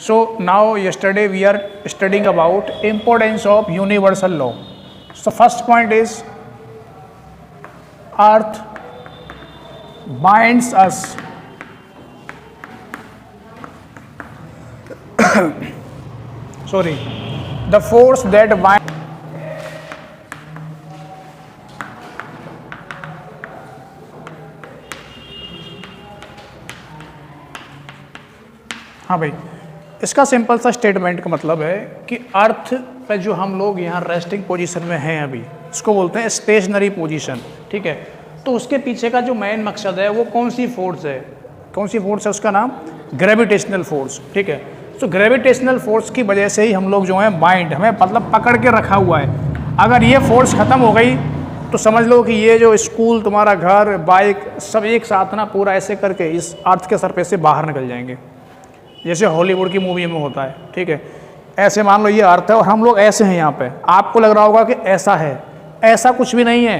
So now yesterday we are studying about importance of universal law. So first point is earth binds us sorry, the force that binds हाँ भाई, इसका simple सा statement का मतलब है कि अर्थ पे जो हम लोग यहाँ रेस्टिंग पोजीशन में हैं अभी, इसको बोलते हैं स्टेशनरी पोजीशन, ठीक है। तो उसके पीछे का जो मेन मकसद है वो कौन सी फोर्स है, कौन सी फोर्स है, उसका नाम ग्रेविटेशनल फोर्स, ठीक है। तो ग्रेविटेशनल फोर्स की वजह से ही हम लोग जो हैं बाइंड, हमें मतलब पकड़ के रखा हुआ है। अगर ये फोर्स ख़त्म हो गई तो समझ लो कि ये जो स्कूल, तुम्हारा घर, बाइक, सब एक साथ ना पूरा ऐसे करके इस अर्थ के सरफेस से बाहर निकल जाएंगे, जैसे हॉलीवुड की मूवी में होता है, ठीक है। ऐसे मान लो ये अर्थ है और हम लोग ऐसे हैं यहाँ पे, आपको लग रहा होगा कि ऐसा है, ऐसा कुछ भी नहीं है,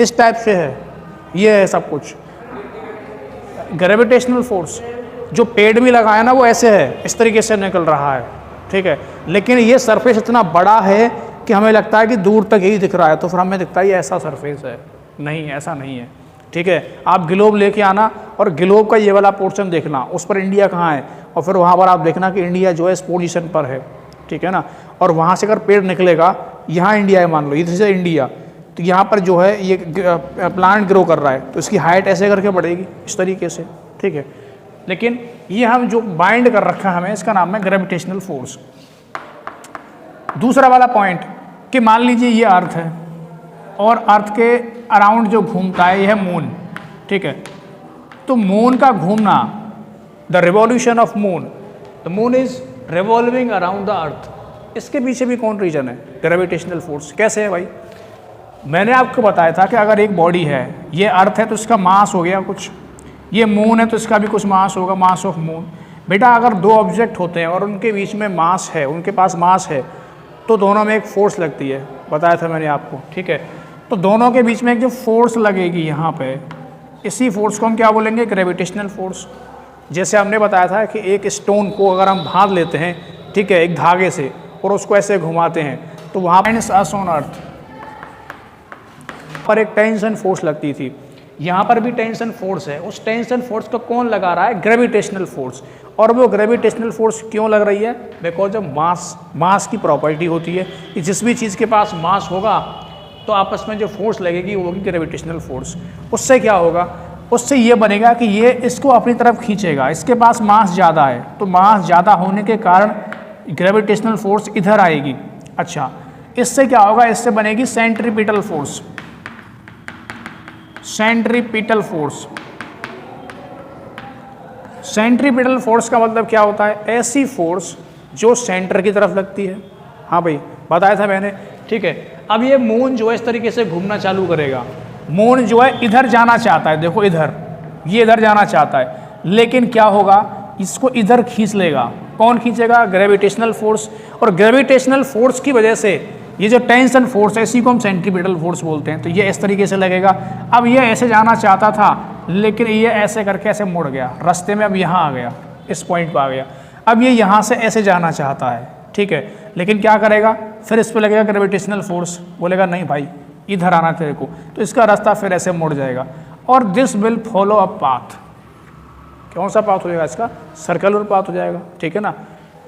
इस टाइप से है, ये है सब कुछ ग्रेविटेशनल फोर्स। जो पेड़ भी लगाया ना वो ऐसे है, इस तरीके से निकल रहा है, ठीक है। लेकिन ये सरफेस इतना बड़ा है कि हमें लगता है कि दूर तक यही दिख रहा है, तो फिर हमें दिखता है ये ऐसा सरफेस है, नहीं ऐसा नहीं है, ठीक है। आप ग्लोब लेके आना और ग्लोब का ये वाला पोर्शन देखना, उस पर इंडिया कहाँ है, और फिर वहाँ पर आप देखना कि इंडिया जो है इस पोजीशन पर है, ठीक है ना। और वहाँ से अगर पेड़ निकलेगा, यहाँ इंडिया है मान लो, इधर से इंडिया, तो यहाँ पर जो है ये प्लांट ग्रो कर रहा है, तो इसकी हाइट ऐसे करके बढ़ेगी इस तरीके से, ठीक है। लेकिन ये हम जो बाइंड कर रखा है हमें, इसका नाम है ग्रेविटेशनल फोर्स। दूसरा वाला पॉइंट कि मान लीजिए ये अर्थ है और अर्थ के अराउंड जो घूमता है यह मून, ठीक है। तो मून का घूमना, the revolution of moon, the moon is revolving around the earth, इसके पीछे भी कौन रीजन है, ग्रेविटेशनल फोर्स। कैसे है भाई, मैंने आपको बताया था कि अगर एक बॉडी है, ये अर्थ है तो इसका मास हो गया कुछ, ये मून है तो इसका भी कुछ मास होगा, मास ऑफ मून। बेटा अगर दो ऑब्जेक्ट होते हैं और उनके बीच में मास है, उनके पास मास है, तो दोनों में एक फोर्स लगती है, बताया था मैंने आपको, ठीक है। तो दोनों के बीच में एक जो फोर्स लगेगी यहाँ पे, इसी फोर्स को हम क्या बोलेंगे, ग्रेविटेशनल फोर्स। जैसे हमने बताया था कि एक स्टोन को अगर हम बांध लेते हैं, ठीक है, एक धागे से, और उसको ऐसे घुमाते हैं, तो वहाँ पर ऑन अर्थ पर एक टेंशन फोर्स लगती थी, यहाँ पर भी टेंशन फोर्स है। उस टेंशन फोर्स को कौन लगा रहा है, ग्रेविटेशनल फोर्स। और वो ग्रेविटेशनल फोर्स क्यों लग रही है, बिकॉज ऑफ मास की प्रॉपर्टी होती है कि जिस भी चीज़ के पास मास होगा तो आपस में जो फोर्स लगेगी वो होगी ग्रेविटेशनल फोर्स। उससे क्या होगा, उससे ये बनेगा कि ये इसको अपनी तरफ खींचेगा, इसके पास मास ज़्यादा है, तो मास ज़्यादा होने के कारण ग्रेविटेशनल फोर्स इधर आएगी। अच्छा, इससे क्या होगा, इससे बनेगी centripetal force. Centripetal force, centripetal force का मतलब क्या होता है, ऐसी फोर्स जो सेंटर की तरफ लगती है। हाँ भाई, बताया था मैंने, ठीक है। अब ये मून जो है इस तरीके से घूमना चालू करेगा, मून जो है इधर जाना चाहता है, देखो इधर, ये इधर जाना चाहता है, लेकिन क्या होगा, इसको इधर खींच लेगा। कौन खींचेगा, ग्रेविटेशनल फोर्स। और ग्रेविटेशनल फोर्स की वजह से ये जो टेंशन फोर्स है, इसी को हम सेंट्रीपिटल फोर्स बोलते हैं। तो ये इस तरीके से लगेगा। अब ये ऐसे जाना चाहता था, लेकिन ये ऐसे करके ऐसे मुड़ गया रास्ते में, अब यहाँ आ गया, इस पॉइंट पर आ गया। अब ये यहाँ से ऐसे जाना चाहता है, ठीक है, लेकिन क्या करेगा, फिर इस पर लगेगा ग्रेविटेशनल फोर्स, बोलेगा नहीं भाई इधर आना तेरे को, तो इसका रास्ता फिर ऐसे मुड़ जाएगा। और this will follow a path, कौन सा पाथ हो जाएगा इसका, सर्कुलर पाथ हो जाएगा, ठीक है ना।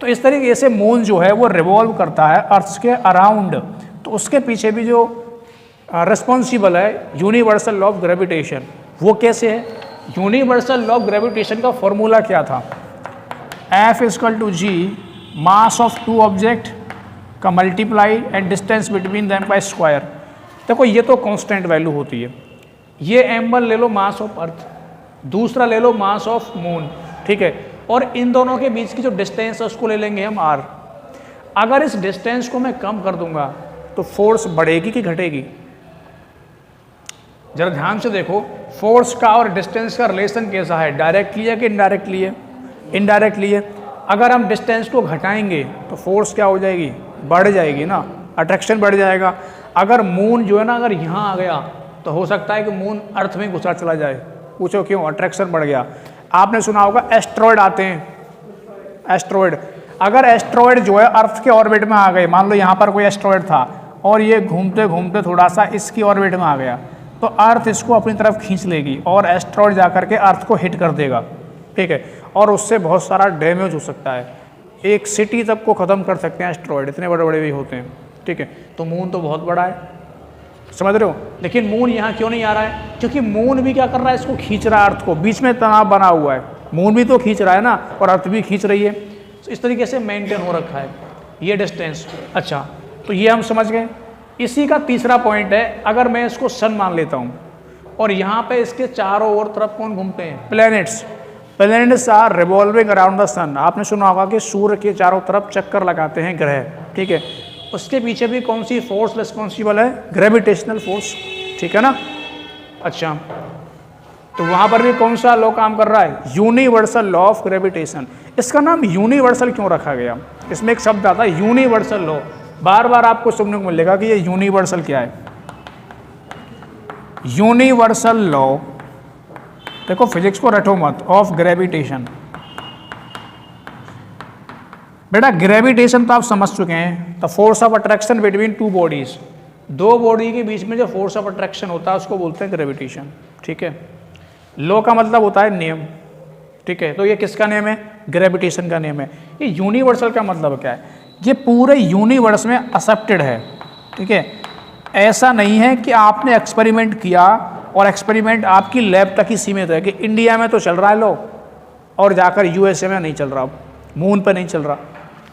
तो इस तरीके से मून जो है वो रिवॉल्व करता है अर्थ के अराउंड। तो उसके पीछे भी जो रिस्पॉन्सिबल है यूनिवर्सल लॉ ऑफ ग्रेविटेशन, वो कैसे है, यूनिवर्सल लॉ ऑफ ग्रेविटेशन का फॉर्मूला क्या था, F=g mass of two object का multiply and distance between them by square. देखो ये तो कांस्टेंट वैल्यू होती है, ये m1 ले लो मास ऑफ अर्थ, दूसरा ले लो मास ऑफ मून, ठीक है, और इन दोनों के बीच की जो डिस्टेंस है उसको ले लेंगे हम r। अगर इस डिस्टेंस को मैं कम कर दूंगा तो फोर्स बढ़ेगी कि घटेगी, जरा ध्यान से देखो, फोर्स का और डिस्टेंस का रिलेशन कैसा है, डायरेक्टली है कि इनडायरेक्टली है, इनडायरेक्टली है। अगर हम डिस्टेंस को घटाएंगे तो फोर्स क्या हो जाएगी, बढ़ जाएगी ना, अट्रैक्शन बढ़ जाएगा। अगर मून जो है ना, अगर यहाँ आ गया तो हो सकता है कि मून अर्थ में घुसा चला जाए। पूछो क्यों, अट्रैक्शन बढ़ गया। आपने सुना होगा एस्ट्रॉयड आते हैं, एस्ट्रॉयड। अगर एस्ट्रॉयड जो है अर्थ के ऑर्बिट में आ गए, मान लो यहाँ पर कोई एस्ट्रॉयड था और ये घूमते घूमते थोड़ा सा इसकी ऑर्बिट में आ गया, तो अर्थ इसको अपनी तरफ खींच लेगी और एस्ट्रॉयड जाकर के अर्थ को हिट कर देगा, ठीक है, और उससे बहुत सारा डैमेज हो सकता है, एक सिटी तक को ख़त्म कर सकते हैं एस्ट्रॉयड, इतने बड़े बड़े भी होते हैं, ठीक है। तो मून तो बहुत बड़ा है, समझ रहे हो, लेकिन मून यहाँ क्यों नहीं आ रहा है? क्योंकि मून भी क्या कर रहा है, इसको खींच रहा है, अर्थ को, बीच में तनाव बना हुआ है, मून भी तो खींच रहा है ना और अर्थ भी खींच रही है, तो इस तरीके से मेंटेन हो रखा है ये डिस्टेंस। अच्छा, तो ये हम समझ गए। इसी का तीसरा पॉइंट है, अगर मैं इसको सन मान लेता हूँ और यहाँ पे इसके चारों ओर तरफ कौन घूमते हैं? Planets. Planets are revolving around the sun. आपने सुना होगा कि सूर्य के चारों तरफ चक्कर लगाते हैं ग्रह, ठीक है। उसके पीछे भी कौन सी फोर्स रिस्पॉन्सिबल है? ग्रेविटेशनल फोर्स, ठीक है ना। अच्छा, तो वहाँ पर भी कौन सा लॉ काम कर रहा है? Universal law of gravitation. इसका नाम यूनिवर्सल क्यों रखा गया? इसमें एक शब्द आता है यूनिवर्सल लॉ, बार बार आपको सुनने को मिलेगा कि ये यूनिवर्सल क्या है। यूनिवर्सल लॉ, देखो फिजिक्स को रटो मत, ऑफ ग्रेविटेशन। बेटा ग्रेविटेशन तो आप समझ चुके हैं, the force of attraction between two bodies, दो बॉडी के बीच में जो फोर्स ऑफ अट्रैक्शन होता है उसको बोलते हैं ग्रेविटेशन, ठीक है। लॉ का मतलब होता है नियम, ठीक है। तो ये किसका नियम है? ग्रेविटेशन का नियम है। ये यूनिवर्सल का मतलब क्या है? ये पूरे यूनिवर्स में एक्सेप्टेड है, ठीक है। ऐसा नहीं है कि आपने एक्सपेरिमेंट किया और एक्सपेरिमेंट आपकी लैब तक ही सीमित है कि इंडिया में तो चल रहा है लॉ और जाकर यूएसए में नहीं चल रहा, मून पर नहीं चल रहा।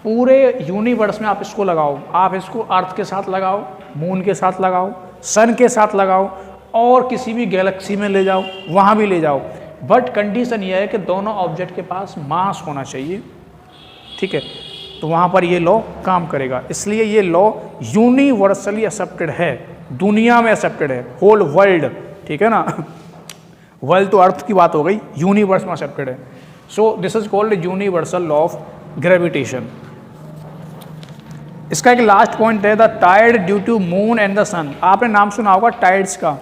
पूरे यूनिवर्स में आप इसको लगाओ, आप इसको अर्थ के साथ लगाओ, मून के साथ लगाओ, सन के साथ लगाओ और किसी भी गैलेक्सी में ले जाओ, वहाँ भी ले जाओ, बट कंडीशन ये है कि दोनों ऑब्जेक्ट के पास मास होना चाहिए, ठीक है। तो वहाँ पर ये लॉ काम करेगा, इसलिए ये लॉ यूनिवर्सली एक्सेप्टेड है, दुनिया में एक्सेप्टेड है, होल वर्ल्ड, ठीक है ना। वर्ल्ड तो अर्थ की बात हो गई, यूनिवर्स में एक्सेप्टेड है। So this is called universal law of gravitation. इसका एक लास्ट पॉइंट है the tide due to moon and the sun. आपने नाम सुना होगा टाइड्स का,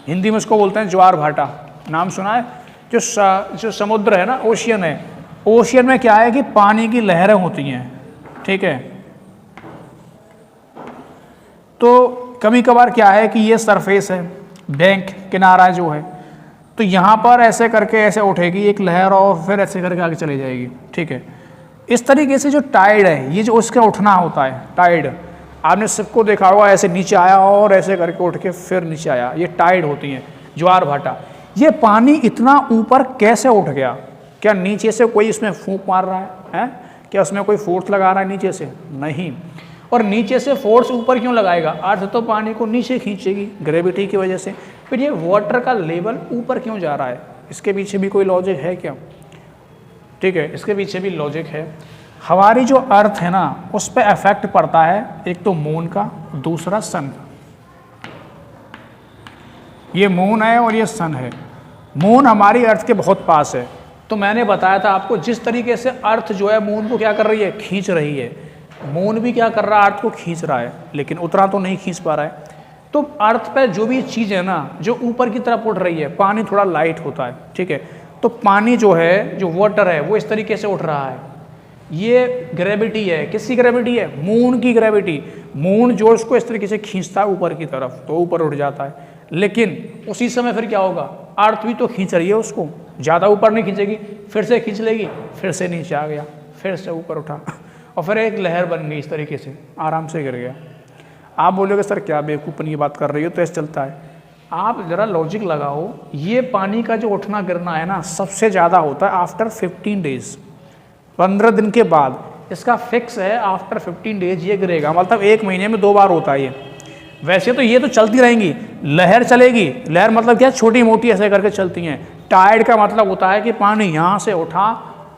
हिंदी में उसको बोलते हैं ज्वार भाटा, नाम सुना है। जो समुद्र है ना, ओशियन है, ओशियन में क्या है कि पानी की लहरें होती हैं, ठीक है। तो कभी कभार क्या है कि ये सरफेस है, बैंक किनारा जो है, तो यहाँ पर ऐसे करके ऐसे उठेगी एक लहर और फिर ऐसे करके आगे चली जाएगी, ठीक है। इस तरीके से जो टाइड है, ये जो उसका उठना होता है टाइड, आपने सबको देखा होगा, ऐसे नीचे आया और ऐसे करके उठ के फिर नीचे आया, ये टाइड होती हैं, ज्वार भाटा। ये पानी इतना ऊपर कैसे उठ गया? क्या नीचे से कोई इसमें फूंक मार रहा है? क्या उसमें कोई फोर्स लगा रहा है नीचे से? नहीं। और नीचे से फोर्स ऊपर क्यों लगाएगा? अर्थ तो पानी को नीचे खींचेगी ग्रेविटी की वजह से। फिर ये वाटर का लेवल ऊपर क्यों जा रहा है? इसके पीछे भी कोई लॉजिक है क्या? ठीक है, इसके पीछे भी लॉजिक है। हमारी जो अर्थ है ना, उस पर इफेक्ट पड़ता है, एक तो मून का, दूसरा सन का। ये मून है और ये सन है। मून हमारी अर्थ के बहुत पास है, तो मैंने बताया था आपको, जिस तरीके से अर्थ जो है मून को क्या कर रही है? खींच रही है। मून भी क्या कर रहा है? अर्थ को खींच रहा है, लेकिन उतना तो नहीं खींच पा रहा है। तो अर्थ पे जो भी चीज़ है ना, जो ऊपर की तरफ उठ रही है, पानी थोड़ा लाइट होता है, ठीक है। तो पानी जो है, जो वाटर है, वो इस तरीके से उठ रहा है। ये ग्रेविटी है। किसकी ग्रेविटी है? मून की ग्रेविटी। मून जो उसको इस तरीके से खींचता है ऊपर की तरफ, तो ऊपर उठ जाता है। लेकिन उसी समय फिर क्या होगा? अर्थ भी तो खींच रही है उसको, ज़्यादा ऊपर नहीं खींचेगी, फिर से खींच लेगी, फिर से नीचे आ गया, फिर से ऊपर उठा और फिर एक लहर बन गई, इस तरीके से आराम से गिर गया। आप बोलोगे सर क्या बेवकूफ़पन की बात कर रही हो, तो ऐसे चलता है। आप ज़रा लॉजिक लगाओ, ये पानी का जो उठना गिरना है ना, सबसे ज़्यादा होता है आफ्टर 15 डेज, 15 दिन के बाद। इसका फिक्स है, आफ्टर 15 डेज ये गिरेगा, मतलब 1 महीने में 2 बार होता है ये। वैसे तो ये तो चलती रहेंगी, लहर चलेगी। लहर मतलब क्या? छोटी मोटी ऐसे करके चलती हैं। टाइड का मतलब होता है कि पानी यहाँ से उठा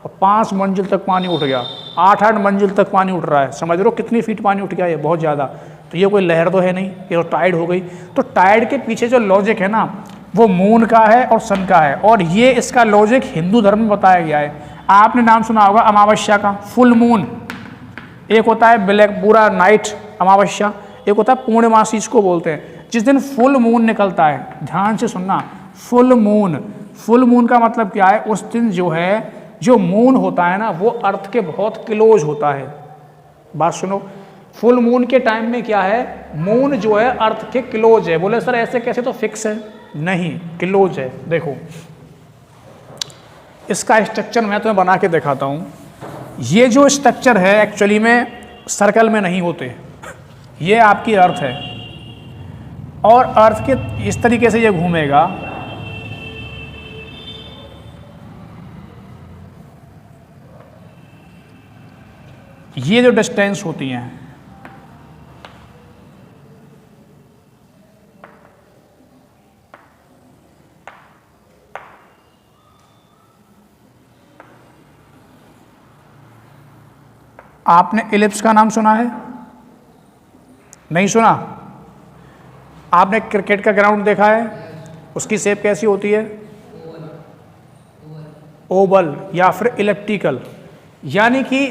और 5 मंजिल तक पानी उठ गया, 8-8 मंजिल तक पानी उठ रहा है। समझ लो कितनी फीट पानी उठ गया, ये बहुत ज़्यादा। तो ये कोई लहर तो है नहीं, ये तो टाइड हो गई। तो टाइड के पीछे जो लॉजिक है ना, वो मून का है और सन का है, और ये इसका लॉजिक हिंदू धर्म में बताया गया है। आपने नाम सुना होगा अमावस्या का, फुल मून। एक होता है ब्लैक पूरा नाइट अमावस्या, एक होता है पूर्णमासी, इसको बोलते हैं। जिस दिन फुल मून निकलता है, ध्यान से सुनना, फुल मून। फुल मून का मतलब क्या है? उस दिन जो है जो मून होता है ना वो अर्थ के बहुत क्लोज होता है। बात सुनो, फुल मून के टाइम में क्या है, मून जो है अर्थ के क्लोज है। बोले सर ऐसे कैसे, तो फिक्स है, नहीं क्लोज है। देखो इसका स्ट्रक्चर मैं तुम्हें बना के दिखाता हूँ। ये जो स्ट्रक्चर है एक्चुअली में सर्कल में नहीं होते, ये आपकी अर्थ है और अर्थ के इस तरीके से ये घूमेगा। ये जो डिस्टेंस होती हैं आपने इलिप्स का नाम सुना है? नहीं सुना? आपने क्रिकेट का ग्राउंड देखा है? उसकी शेप कैसी होती है? ओवल या फिर इलिप्टिकल। यानी कि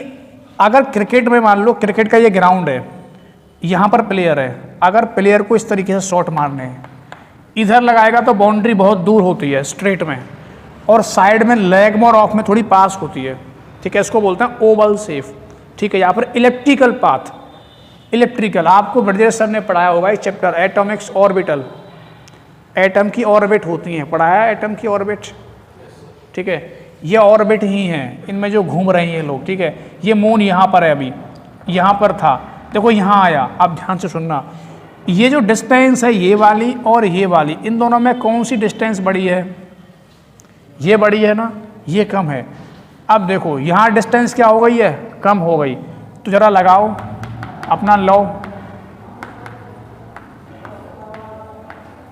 अगर क्रिकेट में मान लो क्रिकेट का ये ग्राउंड है, यहाँ पर प्लेयर है, अगर प्लेयर को इस तरीके से शॉट मारने हैं, इधर लगाएगा तो बाउंड्री बहुत दूर होती है स्ट्रेट में, और साइड में लेग और ऑफ में थोड़ी पास होती है, ठीक है, इसको बोलते हैं ओवल शेप, ठीक है। यहाँ पर इलेक्ट्रिकल पाथ, इलेक्ट्रिकल आपको ब्रजेश सर ने पढ़ाया होगा एक चैप्टर एटॉमिक्स ऑर्बिटल, एटम की ऑर्बिट होती हैं, पढ़ाया एटम की ऑर्बिट, ठीक है। ये ऑर्बिट ही हैं, इनमें जो घूम रहे हैं ये लोग, ठीक है। ये मून यहाँ पर है, अभी यहाँ पर था, देखो यहाँ आया। अब ध्यान से सुनना, ये जो डिस्टेंस है ये वाली और ये वाली, इन दोनों में कौन सी डिस्टेंस बड़ी है? ये बड़ी है ना, ये कम है। अब देखो यहाँ डिस्टेंस क्या हो गई है, कम हो गई। तो जरा लगाओ अपना लॉ,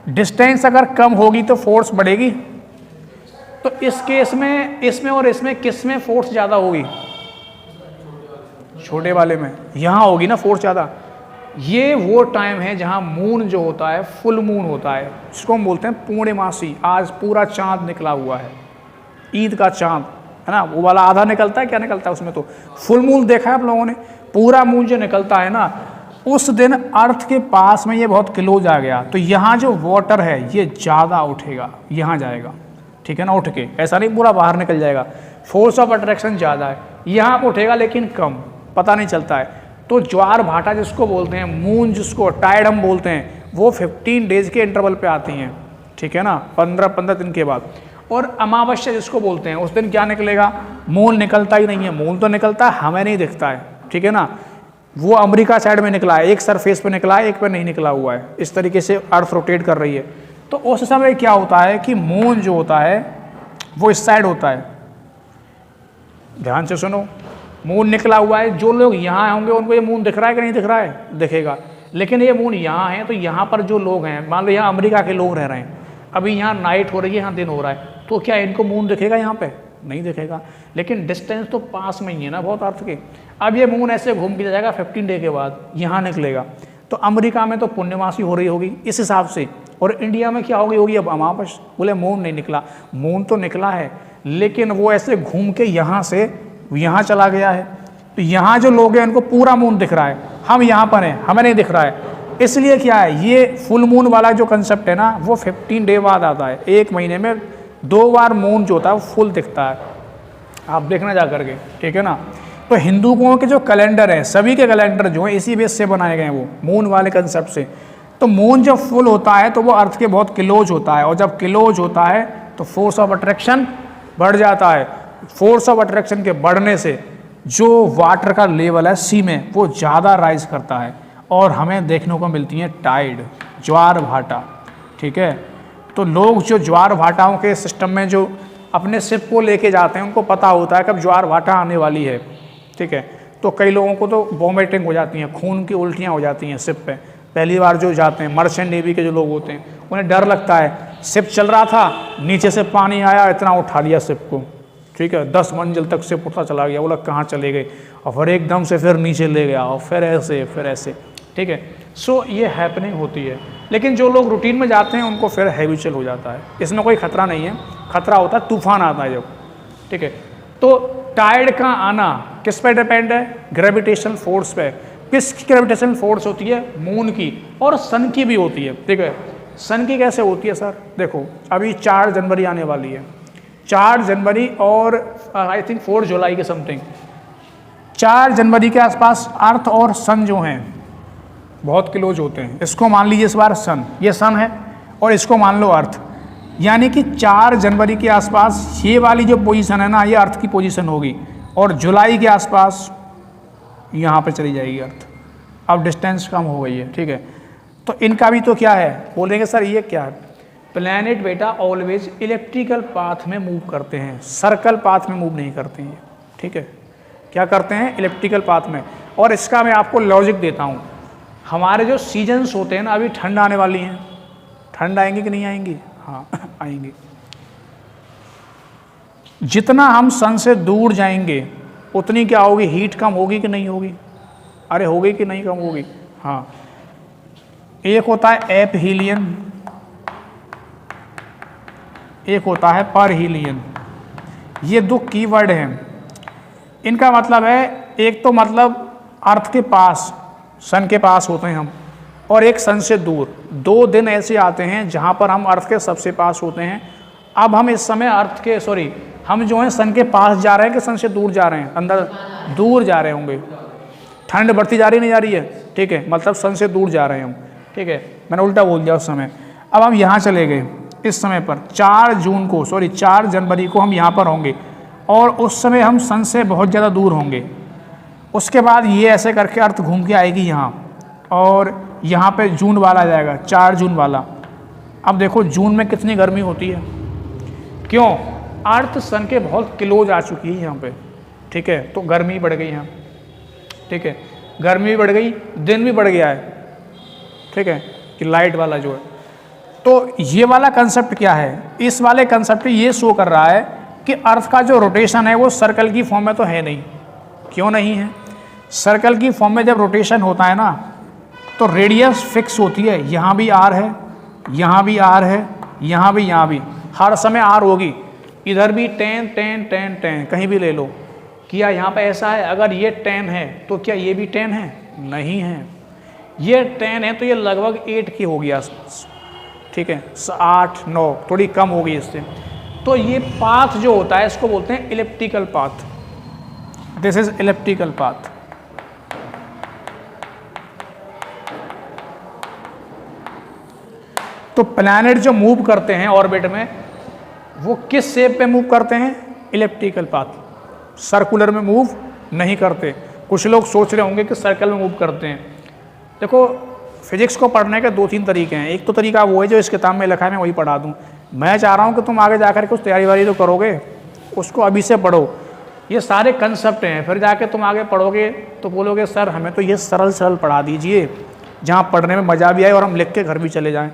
डिस्टेंस अगर कम होगी तो फोर्स बढ़ेगी। तो इस केस में इसमें और इसमें किस में फोर्स ज़्यादा होगी? छोटे वाले में, यहाँ होगी ना फोर्स ज़्यादा। ये वो टाइम है जहाँ मून जो होता है फुल मून होता है, जिसको हम बोलते हैं पूर्णिमासी। आज पूरा चांद निकला हुआ है, ईद का चांद है ना, वो वाला आधा निकलता है, क्या निकलता है उसमें, तो फुल मून देखा है आप लोगों ने। पूरा मून जो निकलता है ना, उस दिन अर्थ के पास में ये बहुत क्लोज आ गया, तो यहाँ जो वाटर है ये ज़्यादा उठेगा, यहाँ जाएगा, ठीक है ना, उठ के, ऐसा नहीं पूरा बाहर निकल जाएगा। फोर्स ऑफ अट्रैक्शन ज़्यादा है, यहाँ उठेगा लेकिन कम, पता नहीं चलता है। तो ज्वार भाटा जिसको बोलते हैं, मून जिसको टाइड हम बोलते हैं, वो 15 डेज के इंटरवल पे आती हैं, ठीक है ना, 15 दिन के बाद। और अमावस्या जिसको बोलते हैं, उस दिन क्या निकलेगा? मून निकलता ही नहीं है। मून तो निकलता है, हमें नहीं दिखता है, ठीक है ना। वो अमेरिका साइड में निकला है, एक सरफेस पे निकला है, एक पे नहीं निकला हुआ है। इस तरीके से अर्थ रोटेट कर रही है। तो उस समय क्या होता है कि मून जो होता है वो इस साइड होता है। ध्यान से सुनो, मून निकला हुआ है, जो लोग यहाँ होंगे उनको ये मून दिख रहा है कि नहीं दिख रहा है? दिखेगा। लेकिन ये मून यहाँ है, तो यहाँ पर जो लोग हैं, मान लो यहाँ अमेरिका के लोग रह रहे हैं, अभी यहाँ नाइट हो रही है, यहाँ दिन हो रहा है, तो क्या इनको मून दिखेगा? यहाँ पे नहीं दिखेगा। लेकिन डिस्टेंस तो पास में ही है ना बहुत अर्थ के। अब ये मून ऐसे घूम के जाएगा, 15 डे के बाद यहाँ निकलेगा। तो अमेरिका में तो पूर्णिमासी हो रही होगी इस हिसाब से, और इंडिया में क्या हो गई होगी अब अमावस। बोले मून नहीं निकला, मून तो निकला है, लेकिन वो ऐसे घूम के यहाँ से यहाँ चला गया है। तो यहाँ जो लोग हैं उनको पूरा मून दिख रहा है, हम यहाँ पर हैं, हमें नहीं दिख रहा है। इसलिए क्या है, ये फुल मून वाला जो कंसेप्ट है ना, वो 15 डे बाद आता है। एक महीने में 2 बार मून जो होता है वो फुल दिखता है, आप देखना जा करके, ठीक है ना। तो हिंदुओं के जो कैलेंडर है, सभी के कैलेंडर जो है इसी बेस से बनाए गए हैं, वो मून वाले कंसेप्ट से। तो मून जब फुल होता है तो वो अर्थ के बहुत क्लोज होता है, और जब क्लोज होता है तो फोर्स ऑफ अट्रैक्शन बढ़ जाता है। फोर्स ऑफ अट्रैक्शन के बढ़ने से जो वाटर का लेवल है सी में वो ज़्यादा राइज करता है, और हमें देखने को मिलती है टाइड, ज्वार भाटा, ठीक है। तो लोग जो ज्वार भाटाओं के सिस्टम में जो अपने शिप को लेके जाते हैं, उनको पता होता है कब ज्वार भाटा आने वाली है, ठीक है। तो कई लोगों को तो वॉमिटिंग हो जाती हैं, खून की उल्टियाँ हो जाती हैं शिप पे। पहली बार जो जाते हैं, मर्चेंट नेवी के जो लोग होते हैं, उन्हें डर लगता है। शिप चल रहा था, नीचे से पानी आया, इतना उठा लिया शिप को, ठीक है, 10 मंजिल तक शिप उठता चला गया, वो लोग कहाँ चले गए, और फिर एकदम से फिर नीचे ले गया, और फिर ऐसे, ठीक है। सो ये हैपनिंग होती है। लेकिन जो लोग रूटीन में जाते हैं उनको फिर हैबिचुअल हो जाता है, इसमें कोई खतरा नहीं है। खतरा होता है तूफान आता है जब, ठीक है। तो टाइड का आना किस पे डिपेंड है? ग्रेविटेशनल फोर्स पे। किसकी ग्रेविटेशनल फोर्स होती है? मून की, और सन की भी होती है, ठीक है। सन की कैसे होती है सर? देखो अभी 4 जनवरी आने वाली है, 4 जनवरी और आई थिंक 4 जुलाई के समथिंग, 4 जनवरी के आसपास अर्थ और सन जो हैं बहुत क्लोज होते हैं। इसको मान लीजिए इस बार सन, ये सन है और इसको मान लो अर्थ, यानी कि 4 जनवरी के आसपास ये वाली जो पोजीशन है ना, ये अर्थ की पोजीशन होगी और जुलाई के आसपास यहाँ पे चली जाएगी अर्थ। अब डिस्टेंस कम हो गई है, ठीक है। तो इनका भी तो क्या है, बोलेंगे सर ये क्या है, प्लैनेट बेटा ऑलवेज इलेप्टिकल पाथ में मूव करते हैं, सर्कल पाथ में मूव नहीं करते हैं, ठीक है। क्या करते हैं, इलेप्टिकल पाथ में। और इसका मैं आपको लॉजिक देता हूँ। हमारे जो सीजन्स होते हैं ना, अभी ठंड आने वाली हैं, ठंड आएंगी कि नहीं आएंगी, हाँ आएंगी। जितना हम सन से दूर जाएंगे उतनी क्या होगी, हीट कम होगी कि नहीं होगी, अरे होगी कि नहीं कम होगी, हाँ। एक होता है एप हीलियन, एक होता है पर हीलियन। ये 2 कीवर्ड हैं। इनका मतलब है, एक तो मतलब अर्थ के पास, सन के पास होते हैं हम, और एक सन से दूर। 2 दिन ऐसे आते हैं जहाँ पर हम अर्थ के सबसे पास होते हैं। अब हम इस समय अर्थ के हम जो हैं सन के पास जा रहे हैं कि सन से दूर जा रहे हैं, अंदर दूर जा रहे होंगे। ठंड बढ़ती जा रही नहीं जा रही है, ठीक है, मतलब सन से दूर जा रहे हैं हम, ठीक है। मैंने उल्टा बोल दिया उस समय। अब हम यहाँ चले गए इस समय पर 4 जनवरी को हम यहाँ पर होंगे और उस समय हम सन से बहुत ज़्यादा दूर होंगे। उसके बाद ये ऐसे करके अर्थ घूम के आएगी यहाँ और यहाँ पे जून वाला आ जाएगा, 4 जून वाला। अब देखो जून में कितनी गर्मी होती है, क्यों, अर्थ सन के बहुत क्लोज आ चुकी है यहाँ पे, ठीक है। तो गर्मी बढ़ गई यहाँ, ठीक है, गर्मी भी बढ़ गई, दिन भी बढ़ गया है, ठीक है, कि लाइट वाला जो है। तो ये वाला कंसेप्ट क्या है, इस वाले कंसेप्ट ये शो कर रहा है कि अर्थ का जो रोटेशन है वो सर्कल की फॉर्म में तो है नहीं। क्यों नहीं है, सर्कल की फॉर्म में जब रोटेशन होता है ना तो रेडियस फिक्स होती है, यहाँ भी आर है, यहाँ भी आर है, यहाँ भी, हर समय आर होगी। इधर भी 10 कहीं भी ले ले क्या यहाँ पे ऐसा है, अगर ये 10 है तो क्या ये भी 10 है, नहीं है। ये 10 है तो ये लगभग 8 की होगी आसपास, ठीक है, 8 9 थोड़ी कम होगी इससे। तो ये पाथ जो होता है इसको बोलते हैं elliptical path. This is elliptical path. तो प्लैनेट जो मूव करते हैं ऑर्बिट में वो किस शेप पे मूव करते हैं, इलिप्टिकल पाथ, सर्कुलर में मूव नहीं करते। कुछ लोग सोच रहे होंगे कि सर्कल में मूव करते हैं। देखो फिजिक्स को पढ़ने के 2-3 तरीके हैं। एक तो तरीका वो है जो इस किताब में लिखा है मैं वही पढ़ा दूँ। मैं चाह रहा हूँ कि तुम आगे जाकर कुछ तैयारी वारी तो करोगे, उसको अभी से पढ़ो। ये सारे कंसेप्ट हैं, फिर जाके तुम आगे पढ़ोगे तो बोलोगे सर हमें तो ये सरल पढ़ा दीजिए जहाँ पढ़ने में मज़ा भी आए और हम लिख के घर भी चले जाएँ।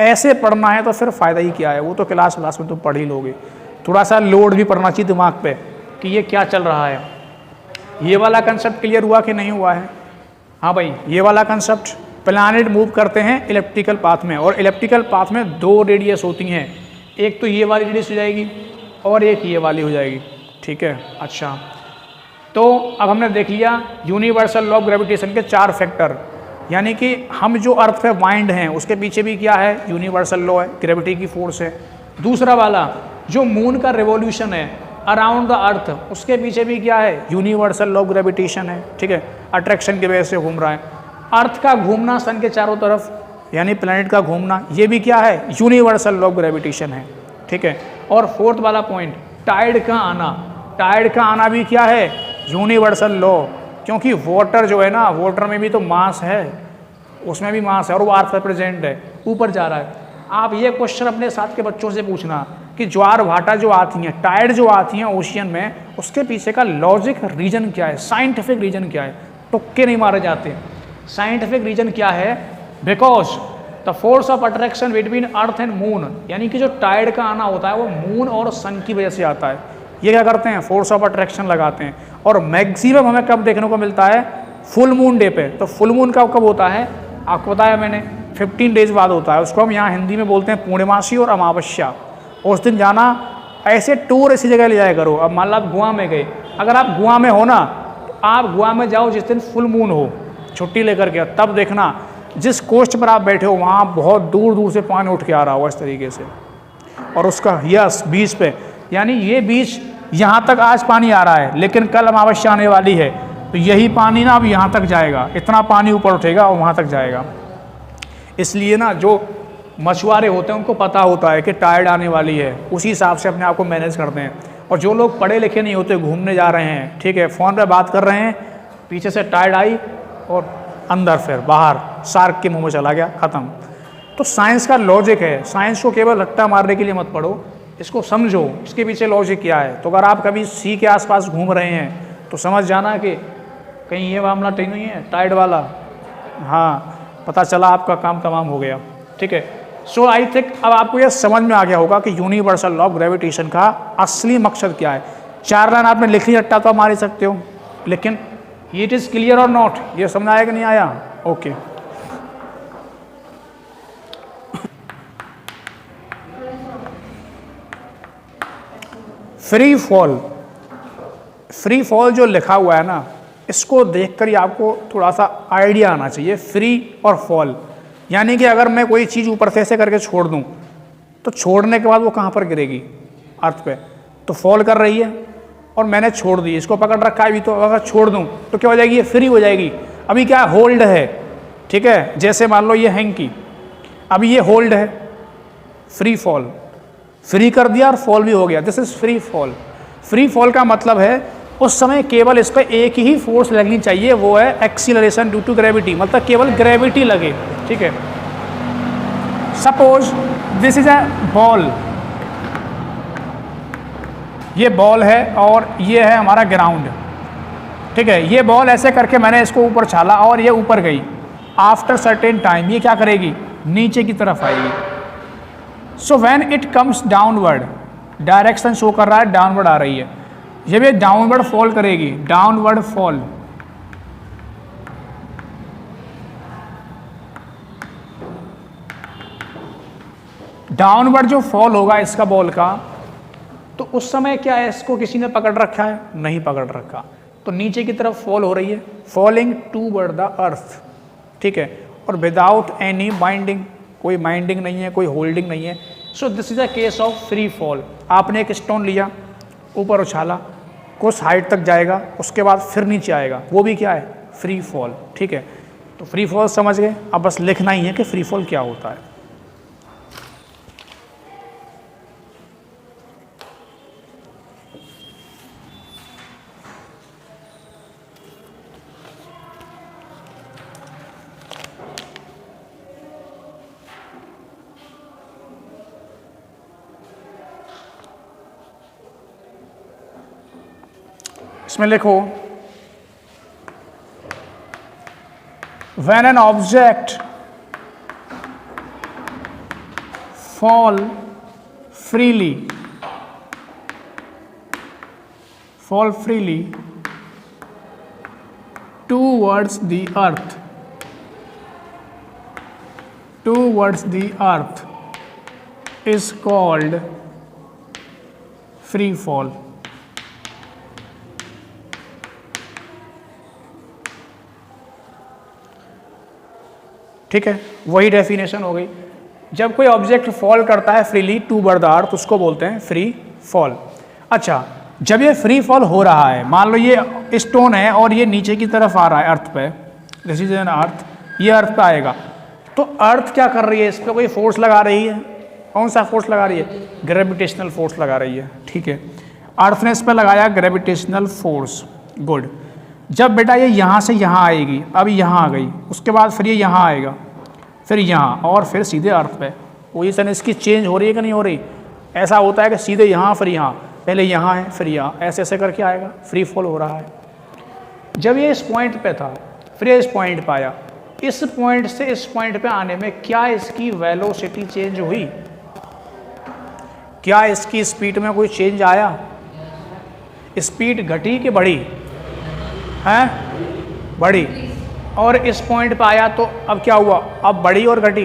ऐसे पढ़ना है तो फिर फ़ायदा ही क्या है, वो तो क्लास में तुम पढ़ ही लोगे। थोड़ा सा लोड भी पढ़ना चाहिए दिमाग पे कि ये क्या चल रहा है। ये वाला कंसेप्ट क्लियर हुआ कि नहीं हुआ है, हाँ भाई। ये वाला कंसेप्ट, प्लैनेट मूव करते हैं इलिप्टिकल पाथ में, और इलिप्टिकल पाथ में 2 रेडियस होती हैं, एक तो ये वाली रेडियस हो जाएगी और एक ये वाली हो जाएगी, ठीक है। अच्छा, तो अब हमने देख लिया यूनिवर्सल लॉ ऑफ ग्रेविटेशन के 4 फैक्टर, यानी कि हम जो अर्थ पे वाइंड हैं उसके पीछे भी क्या है, यूनिवर्सल लॉ है, ग्रेविटी की फोर्स है। दूसरा वाला जो मून का रिवॉल्यूशन है अराउंड द अर्थ, उसके पीछे भी क्या है, यूनिवर्सल लॉ ऑफ ग्रेविटेशन है, ठीक है, अट्रैक्शन की वजह से घूम रहा है। अर्थ का घूमना सन के चारों तरफ यानी प्लैनेट का घूमना, ये भी क्या है, यूनिवर्सल लॉ ऑफ ग्रेविटेशन है, ठीक है। और 4th वाला पॉइंट, टाइड का आना, टाइड का आना भी क्या है, यूनिवर्सल लॉ, क्योंकि वाटर जो है ना, वाटर में भी तो मास है, उसमें भी मास है और वो अर्थ पर प्रेजेंट है, ऊपर जा रहा है। आप ये क्वेश्चन अपने साथ के बच्चों से पूछना कि ज्वार भाटा जो आती हैं, टाइड जो आती हैं ओशियन में, उसके पीछे का लॉजिक रीजन क्या है, साइंटिफिक रीजन क्या है। तुक्के नहीं मारे जाते। साइंटिफिक रीजन क्या है, because the force of attraction between earth and moon, यानी कि जो टाइड का आना होता है वो मून और सन की वजह से आता है। ये क्या करते हैं, फोर्स ऑफ अट्रैक्शन लगाते हैं। और मैक्सिमम हमें कब देखने को मिलता है, फुल मून डे पे। तो फुल मून का कब होता है, आपको बताया मैंने, 15 डेज बाद होता है। उसको हम यहाँ हिंदी में बोलते हैं पूर्णिमासी और अमावस्या। उस दिन जाना, ऐसे टूर ऐसी जगह ले जाया करो। अब मान लो आप गोवा में गए, अगर आप गोवा में हो ना, तो आप गोवा में जाओ जिस दिन फुल मून हो, छुट्टी लेकर के, तब देखना जिस कोस्ट पर आप बैठे हो वहाँ बहुत दूर दूर से पानी उठ के आ रहा होगा इस तरीके से, और उसका यस बीच पे यानी ये बीच यहाँ तक आज पानी आ रहा है, लेकिन कल अमावस्या आने वाली है, तो यही पानी ना अब यहाँ तक जाएगा, इतना पानी ऊपर उठेगा और वहाँ तक जाएगा। इसलिए ना जो मछुआरे होते हैं उनको पता होता है कि टाइड आने वाली है, उसी हिसाब से अपने आप को मैनेज करते हैं। और जो लोग पढ़े लिखे नहीं होते, घूमने जा रहे हैं, ठीक है, फ़ोन पे बात कर रहे हैं, पीछे से टाइड आई और अंदर फिर बाहर शार्क के मुंह में चला गया, ख़त्म। तो साइंस का लॉजिक है, साइंस को केवल रट्टा मारने के लिए मत पढ़ो, इसको समझो, इसके पीछे लॉजिक क्या है। तो अगर आप कभी सी के आसपास घूम रहे हैं तो समझ जाना कि कहीं ये मामला तो नहीं है टाइड वाला, हाँ, पता चला आपका काम तमाम हो गया, ठीक है। सो आई थिंक अब आपको यह समझ में आ गया होगा कि यूनिवर्सल लॉ ऑफ ग्रेविटेशन का असली मकसद क्या है। 4 लाइन आपने लिख ली, रट्टा तो मार ही सकते हो, लेकिन इट इज़ क्लियर और नॉट, ये समझ आया कि नहीं आया? Okay. Free fall, free fall जो लिखा हुआ है ना, इसको देखकर ही आपको थोड़ा सा आइडिया आना चाहिए। फ्री और फॉल यानी कि अगर मैं कोई चीज़ ऊपर से ऐसे करके छोड़ दूं तो छोड़ने के बाद वो कहाँ पर गिरेगी? अर्थ पे। तो फॉल कर रही है और मैंने छोड़ दी, इसको पकड़ रखा है अभी, तो अगर छोड़ दूं तो क्या हो जाएगी? ये फ्री हो जाएगी। अभी क्या होल्ड है, ठीक है, जैसे मान लो ये हैंकी, अभी ये होल्ड है, फ्री फॉल, फ्री कर दिया और फॉल भी हो गया, this is free fall. Free fall का मतलब है उस समय केवल इस पर एक ही फोर्स लगनी चाहिए, वो है एक्सीलरेशन ड्यू टू ग्रेविटी, मतलब केवल ग्रेविटी लगे, ठीक है। Suppose this is a ball, ये बॉल है और ये है हमारा ग्राउंड, ठीक है। ये बॉल ऐसे करके मैंने इसको ऊपर छाला और ये ऊपर गई, आफ्टर सर्टेन टाइम ये क्या करेगी? नीचे की तरफ आएगी। So when it comes downward, direction show कर रहा है डाउनवर्ड आ रही है, जब ये डाउनवर्ड फॉल करेगी, डाउनवर्ड फॉल, डाउनवर्ड जो फॉल होगा इसका बॉल का, तो उस समय क्या है, इसको किसी ने पकड़ रखा है? नहीं पकड़ रखा, तो नीचे की तरफ फॉल हो रही है, फॉलिंग टूवर्ड द अर्थ, ठीक है, और विदाउट एनी बाइंडिंग, कोई बाइंडिंग नहीं है, कोई होल्डिंग नहीं है। So this is a case of free fall. आपने एक स्टोन लिया, ऊपर उछाला, कुछ हाइट तक जाएगा, उसके बाद फिर नीचे आएगा, वो भी क्या है? फ्री फॉल, ठीक है। तो फ्री फॉल समझ गए, अब बस लिखना ही है कि फ्री फॉल क्या होता है। इसमें लिखो, when an object fall freely towards the earth is called free fall। ठीक है, वही डेफिनेशन हो गई। जब कोई ऑब्जेक्ट फॉल करता है फ्रीली टूवर्ड द अर्थ, उसको बोलते हैं फ्री फॉल। अच्छा, जब ये फ्री फॉल हो रहा है, मान लो ये स्टोन है और ये नीचे की तरफ आ रहा है अर्थ पे, दिस इज एन अर्थ, ये अर्थ पे आएगा, तो अर्थ क्या कर रही है? इस पर कोई फोर्स लगा रही है। कौन सा फोर्स लगा रही है? ग्रेविटेशनल फोर्स लगा रही है, ठीक है। अर्थ ने इस पर लगाया ग्रेविटेशनल फोर्स, गुड। जब बेटा ये यहाँ से यहाँ आएगी, अब यहाँ आ गई, उसके बाद फिर ये यहाँ आएगा, फिर यहाँ, और फिर सीधे अर्थ पे। पोजीशन इसकी चेंज हो रही है कि नहीं हो रही? ऐसा होता है कि सीधे यहाँ फिर यहाँ, पहले यहाँ है फिर यहाँ, ऐसे ऐसे करके आएगा, फ्री फॉल हो रहा है। जब ये इस पॉइंट पे था, फिर इस पॉइंट पे आया, इस पॉइंट से इस पॉइंट पे आने में क्या इसकी वेलोसिटी चेंज हुई? क्या इसकी स्पीड में कोई चेंज आया? स्पीड घटी कि बढ़ी? हैं, बढ़ी। और इस पॉइंट पे आया तो अब क्या हुआ? अब बढ़ी और घटी?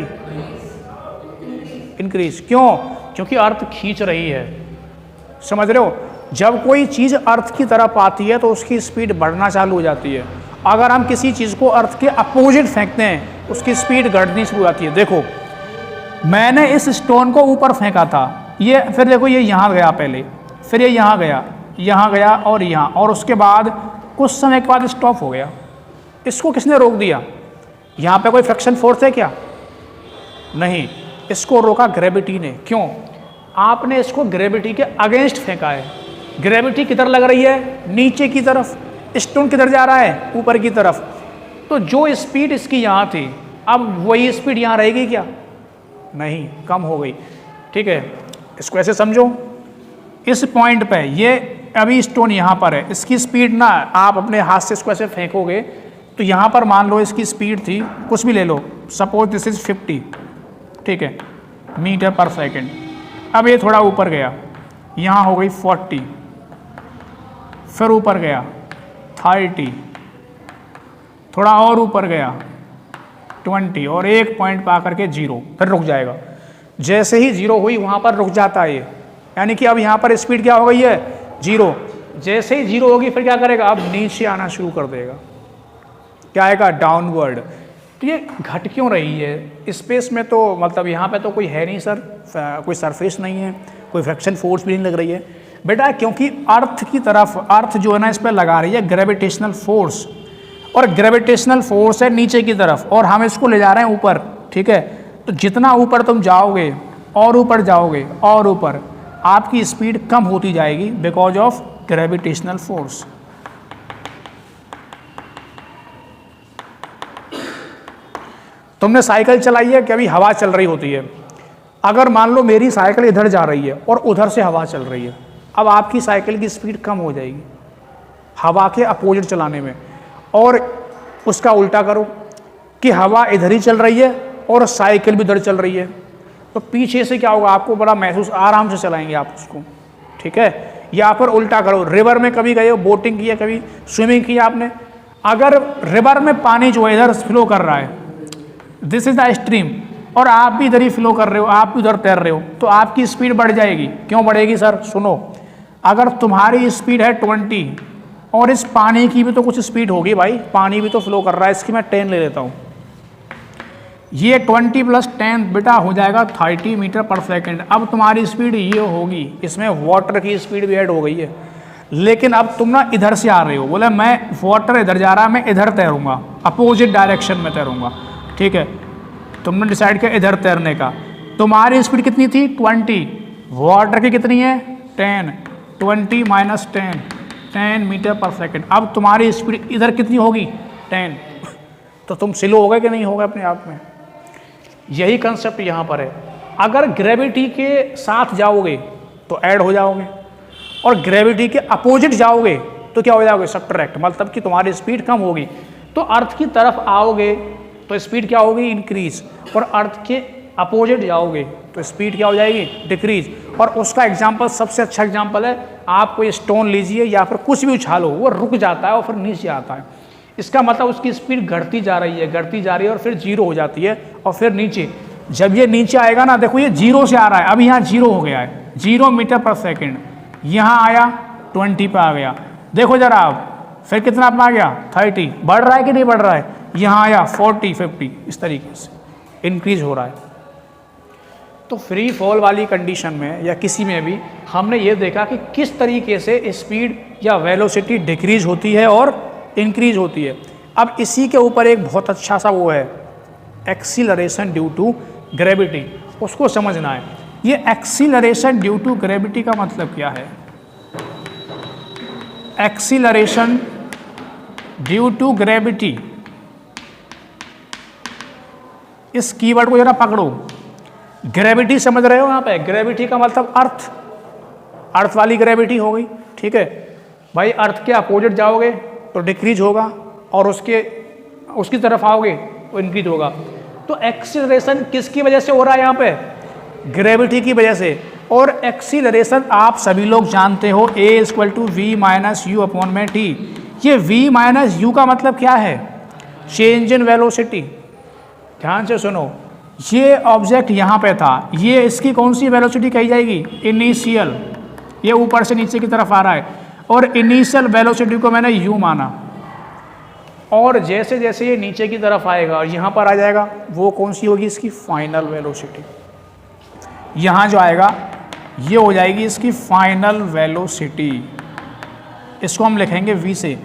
इंक्रीज। क्यों? क्योंकि अर्थ खींच रही है, समझ रहे हो? जब कोई चीज़ अर्थ की तरफ आती है तो उसकी स्पीड बढ़ना चालू हो जाती है। अगर हम किसी चीज़ को अर्थ के अपोजिट फेंकते हैं, उसकी स्पीड घटनी शुरू हो जाती है। देखो, मैंने इस स्टोन को ऊपर फेंका था, ये फिर देखो ये यहाँ गया, पहले फिर ये यहाँ गया और यहाँ, और उसके बाद कुछ समय के बाद स्टॉप हो गया। इसको किसने रोक दिया? यहाँ पे कोई फ्रिक्शन फोर्स है क्या? नहीं, इसको रोका ग्रेविटी ने। क्यों? आपने इसको ग्रेविटी के अगेंस्ट फेंका है। ग्रेविटी किधर लग रही है? नीचे की तरफ। स्टोन किधर जा रहा है? ऊपर की तरफ। तो जो स्पीड इसकी यहाँ थी, अब वही स्पीड यहाँ रहेगी क्या? नहीं, कम हो गई। ठीक है, इसको ऐसे समझो, इस पॉइंट पे ये अभी स्टोन यहाँ पर है, इसकी स्पीड ना, आप अपने हाथ से इसको ऐसे फेंकोगे तो यहाँ पर मान लो इसकी स्पीड थी, कुछ भी ले लो, सपोज दिस इज 50, ठीक है, मीटर पर सेकेंड। अब ये थोड़ा ऊपर गया, यहाँ हो गई 40, फिर ऊपर गया 30, थोड़ा और ऊपर गया 20, और एक पॉइंट पा करके 0, फिर रुक जाएगा। जैसे ही 0 हुई वहाँ पर रुक जाता है ये, यानी कि अब यहाँ पर स्पीड क्या हो गई है? 0। जैसे ही 0 होगी फिर क्या करेगा? अब नीचे आना शुरू कर देगा। क्या आएगा? डाउनवर्ड। तो ये घट क्यों रही है? स्पेस में तो मतलब यहाँ पे तो कोई है नहीं सर, कोई सरफेस नहीं है, कोई फ्रिक्शन फोर्स भी नहीं लग रही है बेटा, क्योंकि अर्थ की तरफ, अर्थ जो है ना इस पर लगा रही है ग्रेविटेशनल फोर्स, और ग्रेविटेशनल फोर्स है नीचे की तरफ, और हम इसको ले जा रहे हैं ऊपर। ठीक है, तो जितना ऊपर तुम जाओगे और ऊपर जाओगे और ऊपर, आपकी स्पीड कम होती जाएगी बिकॉज ऑफ ग्रेविटेशनल फोर्स। तुमने साइकिल चलाई है, कभी हवा चल रही होती है, अगर मान लो मेरी साइकिल इधर जा रही है और उधर से हवा चल रही है, अब आपकी साइकिल की स्पीड कम हो जाएगी हवा के अपोजिट चलाने में। और उसका उल्टा करो कि हवा इधर ही चल रही है और साइकिल भी इधर चल रही है, तो पीछे से क्या होगा? आपको बड़ा महसूस, आराम से चलाएंगे आप उसको। ठीक है, या फिर उल्टा करो, रिवर में कभी गए हो, बोटिंग की है, कभी स्विमिंग की आपने, अगर रिवर में पानी जो है इधर फ्लो कर रहा है, दिस इज द स्ट्रीम, और आप भी इधर ही फ्लो कर रहे हो, आप भी उधर तैर रहे हो, तो आपकी स्पीड बढ़ जाएगी। क्यों बढ़ेगी सर? सुनो, अगर तुम्हारी स्पीड है 20 और इस पानी की भी तो कुछ स्पीड होगी भाई, पानी भी तो फ्लो कर रहा है, इसकी मैं 10 ले लेता हूँ, ये 20 + 10 बेटा हो जाएगा 30 मीटर पर सेकेंड। अब तुम्हारी स्पीड ये होगी, इसमें वाटर की स्पीड भी ऐड हो गई है, लेकिन अब तुम ना इधर से आ रहे हो, बोले मैं वाटर इधर जा रहा है, मैं इधर तैरूंगा, अपोजिट डायरेक्शन में तैरूंगा। ठीक है, तुमने डिसाइड किया इधर तैरने का, तुम्हारी स्पीड कितनी थी? 20, वाटर की कितनी है? 10, 20 - 10 मीटर पर सेकेंड। अब तुम्हारी स्पीड इधर कितनी होगी? 10, तो तुम स्लो हो गए कि नहीं हो गए अपने आप में? यही कंसेप्ट यहाँ पर है। अगर ग्रेविटी के साथ जाओगे तो ऐड हो जाओगे, और ग्रेविटी के अपोजिट जाओगे तो क्या हो जाओगे? सब्ट्रैक्ट, मतलब कि तुम्हारी स्पीड कम होगी। तो अर्थ की तरफ आओगे तो स्पीड क्या होगी? इंक्रीज, और अर्थ के अपोजिट जाओगे तो स्पीड क्या हो जाएगी? डिक्रीज। और उसका एग्जाम्पल, सबसे अच्छा एग्जाम्पल है, आप कोई स्टोन लीजिए या फिर कुछ भी उछालो, वो रुक जाता है और फिर नीचे आता है, इसका मतलब उसकी स्पीड घटती जा रही है और फिर 0 हो जाती है, और फिर नीचे, जब ये नीचे आएगा ना, देखो ये 0 से आ रहा है, अभी यहाँ 0 हो गया है, 0 मीटर पर सेकेंड, यहाँ आया 20 पे आ गया, देखो जरा आप, फिर कितना पे आ गया? 30, बढ़ रहा है कि नहीं बढ़ रहा है? यहाँ आया 40, 50, इस तरीके से इंक्रीज हो रहा है। तो फ्री फॉल वाली कंडीशन में या किसी में भी हमने ये देखा कि किस तरीके से स्पीड या वेलोसिटी डिक्रीज होती है और इंक्रीज होती है। अब इसी के ऊपर एक बहुत अच्छा सा वो है, एक्सीलरेशन ड्यू टू ग्रेविटी, उसको समझना है। ये एक्सीलरेशन ड्यू टू ग्रेविटी का मतलब क्या है? एक्सीलरेशन ड्यू टू ग्रेविटी, इस कीवर्ड को जरा पकड़ो। ग्रेविटी समझ रहे हो? यहाँ पे ग्रेविटी का मतलब अर्थ वाली ग्रेविटी हो गई। ठीक है भाई, अर्थ के अपोजिट जाओगे तो डिक्रीज होगा, और उसकी तरफ आओगे तो इंक्रीज होगा। तो एक्सीलरेशन किसकी वजह से हो रहा है यहाँ पे? ग्रेविटी की वजह से। और एक्सीलरेशन आप सभी लोग जानते हो, A = v - u/t। ये v - u का मतलब क्या है? Change in velocity. ध्यान से सुनो, ये ऑब्जेक्ट यहाँ पे था, ये इसकी कौन सी वेलोसिटी कही जाएगी? इनिशियल, ये ऊपर से नीचे की तरफ आ रहा है, और इनिशियल वेलोसिटी को मैंने u माना, और जैसे जैसे ये नीचे की तरफ आएगा और यहाँ पर आ जाएगा, वो कौन सी होगी? इसकी फाइनल वेलोसिटी। यहाँ जो आएगा ये हो जाएगी इसकी फाइनल वेलोसिटी, इसको हम लिखेंगे v से।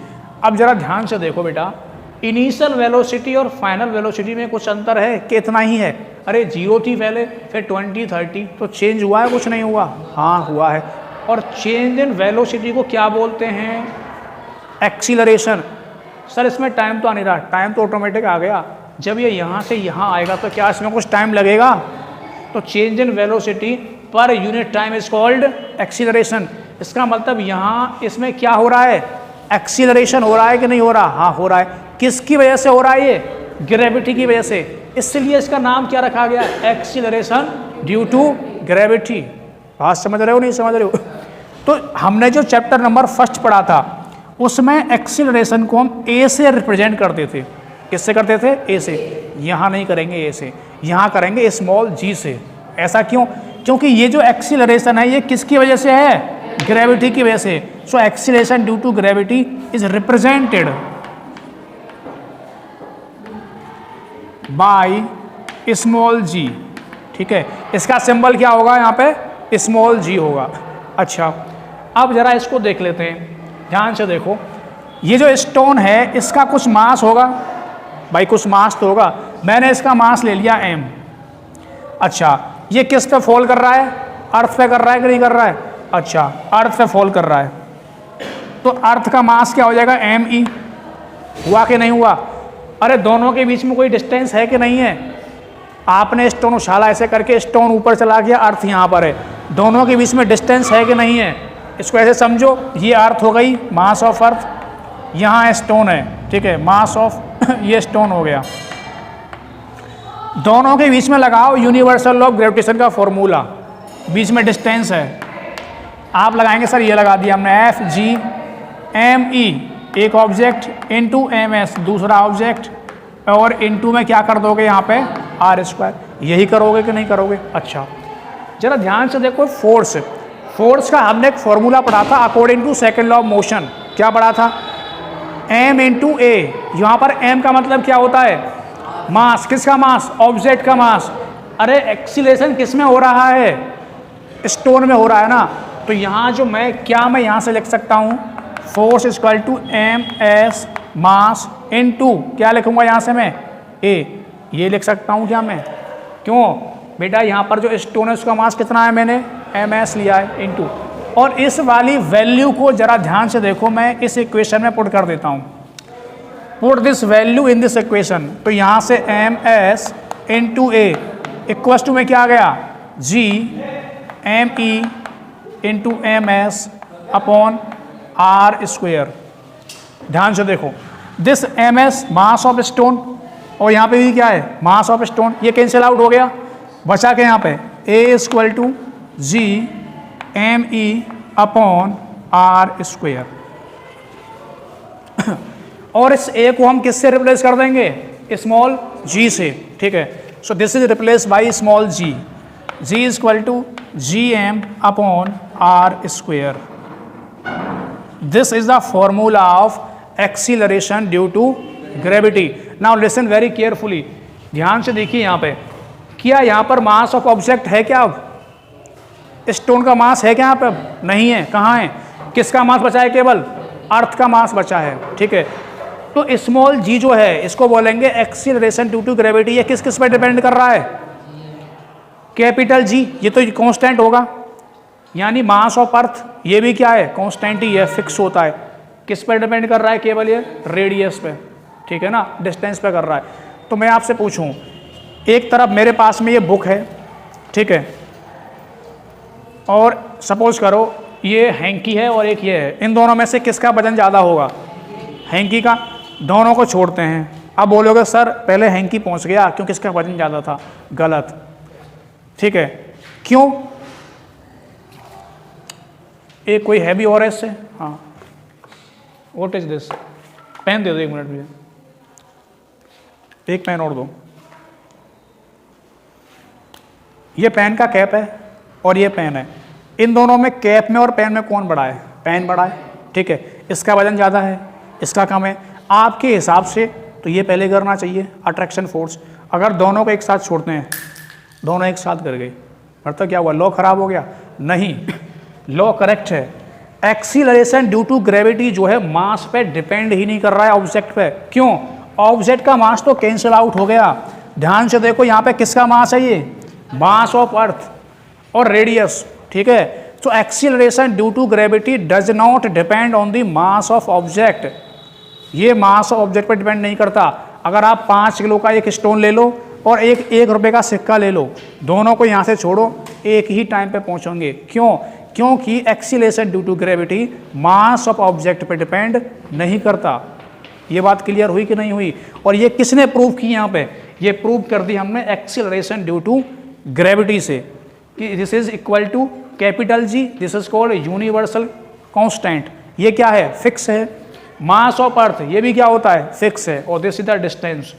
अब जरा ध्यान से देखो बेटा, इनिशियल वेलोसिटी और फाइनल वेलोसिटी में कुछ अंतर है कि इतना ही है? अरे 0 थी पहले, फिर 20 30, तो चेंज हुआ है? कुछ नहीं हुआ। हाँ हुआ है। और चेंज इन वेलोसिटी को क्या बोलते हैं? एक्सीलरेशन। सर इसमें टाइम तो आ नहीं रहा, टाइम तो ऑटोमेटिक आ गया। जब ये यहाँ से यहाँ आएगा तो क्या इसमें कुछ टाइम लगेगा? तो change in velocity per unit time is called acceleration. इसका मतलब यहाँ इसमें क्या हो रहा है? एक्सीलरेशन हो रहा है कि नहीं हो रहा? हाँ हो रहा है। किसकी वजह से हो रहा है? ये ग्रेविटी की वजह से। इसलिए इसका नाम क्या रखा गया? Acceleration due to gravity. बात समझ रहे हो नहीं समझ रहे हो? तो हमने जो चैप्टर नंबर 1 पढ़ा था उसमें एक्सीलरेशन को हम ए से रिप्रेजेंट करते थे। किससे करते थे? ए से। यहाँ नहीं करेंगे ए से, यहाँ करेंगे स्मॉल जी से। ऐसा क्यों? क्योंकि ये जो एक्सीलरेशन है ये किसकी वजह से है? ग्रेविटी की वजह से। So acceleration due to gravity is represented by small G. ठीक है, इसका सिंबल क्या होगा? यहाँ पे स्मॉल जी होगा। अच्छा, अब जरा इसको देख लेते हैं, ध्यान से देखो। ये जो स्टोन है इसका कुछ मास होगा भाई, कुछ मास तो होगा। मैंने इसका मास ले लिया m। अच्छा, ये किस पे फॉल कर रहा है? अर्थ पे कर रहा है कि नहीं कर रहा है? अच्छा, अर्थ पे फॉल कर रहा है, तो अर्थ का मास क्या हो जाएगा? me। हुआ कि नहीं हुआ? अरे दोनों के बीच में कोई डिस्टेंस है कि नहीं है? आपने स्टोन उछाला ऐसे करके, स्टोन ऊपर चला गया, अर्थ यहाँ पर है, दोनों के बीच में डिस्टेंस है कि नहीं है? इसको ऐसे समझो, ये अर्थ हो गई, मास ऑफ अर्थ, यहाँ स्टोन है, ठीक है, मास ऑफ ये स्टोन हो गया। दोनों के बीच में लगाओ यूनिवर्सल लॉ ऑफ ग्रेविटेशन का फॉर्मूला, बीच में डिस्टेंस है। आप लगाएंगे सर, ये लगा दिया हमने, एफ जी एम ई, एक ऑब्जेक्ट इनटू एम एस दूसरा ऑब्जेक्ट, और इनटू में क्या कर दोगे यहाँ पे? R square. यही करोगे कि नहीं करोगे? अच्छा, जरा ध्यान से देखो, फोर्स, फोर्स का हमने एक फॉर्मूला पढ़ा था according to second law of motion. क्या पढ़ा था? m into A. यहाँ पर m का मतलब क्या होता है? मास। किसका मास? ऑब्जेक्ट का मास। अरे एक्सीलरेशन किस में हो रहा है? स्टोन में हो रहा है ना। तो यहाँ जो मैं यहाँ से लिख सकता हूँ, force equal to M S mass into क्या लिखूंगा यहाँ से मैं? ए। ये लिख सकता हूँ क्या मैं? क्यों बेटा? यहाँ पर जो स्टोन है उसका मास कितना है? मैंने एम एस लिया है इनटू। और इस वाली वैल्यू को जरा ध्यान से देखो, मैं इस इक्वेशन में पुट कर देता हूँ। Put this value in this equation. तो यहाँ से M S into A equal to में क्या आ गया? G M E into M S upon R square. ध्यान से देखो, this M S mass of stone, और यहाँ पे भी क्या है? Mass of stone. ये कैंसिल आउट हो गया, बचा के यहाँ पे A equal to G M E upon R square. और इस ए को हम किससे रिप्लेस कर देंगे? स्मॉल जी से। ठीक है, so this is replace by small G. G is equal to G M upon R square. This is the formula of acceleration due to gravity. Now listen very carefully, ध्यान से देखिए यहाँ पे, क्या यहाँ पर मास ऑफ ऑब्जेक्ट है क्या? अब स्टोन का मास है क्या यहाँ पे? नहीं है। कहाँ है? किसका मास बचा है? केवल अर्थ का मास बचा है। ठीक है, तो स्मॉल जी जो है इसको बोलेंगे एक्सीलरेशन ड्यू टू ग्रेविटी। ये किस किस पर डिपेंड कर रहा है? कैपिटल जी, ये तो कांस्टेंट होगा, यानी मास ऑफ अर्थ, ये भी क्या है? कांस्टेंट ही है, फिक्स होता है। किस पर डिपेंड कर रहा है? केवल ये रेडियस पे, ठीक है ना, डिस्टेंस पे कर रहा है। तो मैं आपसे पूछूं, एक तरफ मेरे पास में ये बुक है, ठीक है, और सपोज करो ये हैंकी है और एक ये है, इन दोनों में से किसका वजन ज़्यादा होगा? हैंकी का। दोनों को छोड़ते हैं। अब बोलोगे सर पहले हैंकी पहुंच गया क्योंकि इसका वजन ज़्यादा था। गलत। ठीक है, क्यों? एक कोई हैवी और है इससे। हाँ, व्हाट इज दिस? पेन दे दो, 1 मिनट मुझे, एक पेन और दो। ये पेन का कैप है और ये पेन है। इन दोनों में, कैप में और पेन में कौन बड़ा है? पेन बड़ा है। ठीक है, इसका वजन ज़्यादा है, इसका कम है। आपके हिसाब से तो ये पहले करना चाहिए, अट्रैक्शन फोर्स। अगर दोनों को एक साथ छोड़ते हैं, दोनों एक साथ कर गए, मतलब क्या हुआ? लॉ खराब हो गया। नहीं, लॉ करेक्ट है। एक्सीलरेशन ड्यू टू ग्रेविटी जो है मास पे डिपेंड ही नहीं कर रहा है ऑब्जेक्ट पे। क्यों? ऑब्जेक्ट का मास तो कैंसिल आउट हो गया। ध्यान से देखो यहाँ पे किसका मास है, ये मास ऑफ अर्थ और रेडियस, ठीक है। तो acceleration due to gravity does not depend on the mass of object, ये मास ऑफ ऑब्जेक्ट पर डिपेंड नहीं करता। अगर आप 5 किलो का एक स्टोन ले लो और एक रुपये का सिक्का ले लो, दोनों को यहाँ से छोड़ो, एक ही टाइम पे पहुँचोगे। क्यों? क्योंकि acceleration due to gravity mass of object पे डिपेंड नहीं करता। ये बात क्लियर हुई कि नहीं हुई? और ये किसने प्रूव की? यहाँ पे ये प्रूव कर दी हमने एक्सीलरेशन ड्यू टू ग्रेविटी से कि this is equal to capital G, this is called universal constant. ये क्या है? फिक्स है। मास ऑफ अर्थ ये भी क्या होता है? फिक्स है। और this is the distance.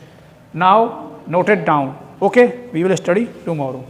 Now note it down. Okay, we will study tomorrow.